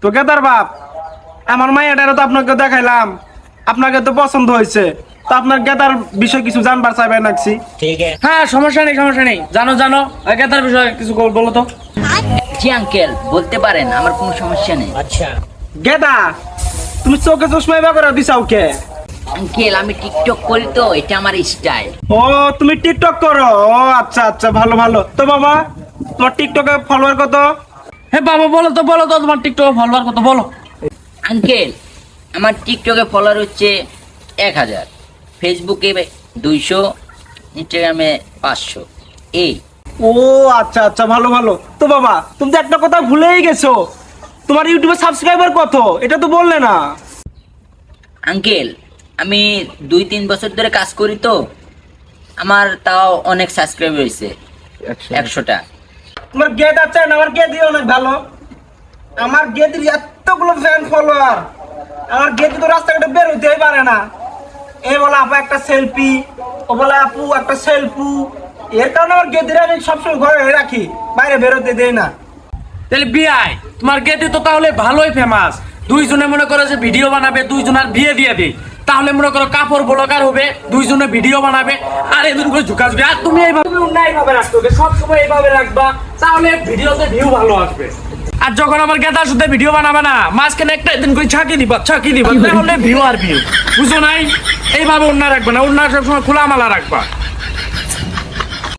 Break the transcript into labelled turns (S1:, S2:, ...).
S1: তো গেদার বাপ, আমার মাইয়াটারও তো আপনাকে দেখাইলাম, আপনাকে তো পছন্দ হয়েছে, তো আপনার গেদার বিষয় কিছু জানবার চাইবেন নাকি?
S2: হ্যাঁ, সমস্যা নেই সমস্যা নেই, জানো জানো একেতার বিষয়ে কিছু বলো তো।
S3: জি আঙ্কেল, বলতে পারেন, আমার কোনো সমস্যা নেই।
S1: গেদা, তুমি চোখে চশমা এবার করে দিছাও কে?
S3: আঙ্কেল, আমি টিকটক করি তো, এটা আমার স্টাইল।
S1: ও, তুমি টিকটক করো? ও আচ্ছা আচ্ছা, ভালো ভালো। তো বাবা, তোমার টিকটকে ফলোয়ার কত?
S2: হ্যাঁ বাবা, বলো তো তোমার টিকটক ফলোয়ার কত বলো।
S3: আঙ্কেল, আমার টিকটকে ফলোয়ার হচ্ছে 1000, ফেসবুকে 200, ইনস্টাগ্রামে 500। এই
S1: ও আচ্ছা আচ্ছা, ভালো ভালো। তো বাবা, তুমি তো একটা কথা ভুলেই গেছো, তোমার ইউটিউবে সাবস্ক্রাইবার কত এটা তো বললে না।
S3: আঙ্কেল, আমি 2-3 বছর ধরে কাজ করি তো, আমার তাও অনেক সাবস্ক্রাইব হয়েছে, 100টা।
S1: তোমার গেট আছে না? আমার গেদি অনেক ভালো, আমার গেদির এতগুলো ফ্যান ফলোয়ার, আমার গেদি তো রাস্তাঘাটে বের হইতেই পারে না। এ বলে আপু একটা সেলফি, ও বলে আপু একটা সেলফি। এর কারণে আমার গেদির আমি সবসময় ঘরে রাখি, বাইরে বেরোতে দেই না।
S2: তাহলে বিয়াই তোমার গেদি তো তাহলে ভালোই ফেমাস, দুইজনে মনে করো যে ভিডিও বানাবে, দুইজনের বিয়ে দিয়ে দেই, তাহলে মনে করো কাপড় ব্লগার হবে, দুইজনে ভিডিও বানাবে আর এদিন করে ঝুঁকাসবে। আর তুমি এইভাবে এইভাবে রাখতে হবে, সবসময় এইভাবে রাখবা, তাহলে ভিডিওতে ভিউ ভালো আসবে। আর যখন আমার গেদার সাথে ভিডিও বানাবে না, মাঝখানে একটা দিন করে ছাকি দিবা তাহলে ভিউ আর ভিউ, বুঝো নাই? এইভাবে অন্য রাখবে না, অন্য সবসময় খোলামেলা রাখবা।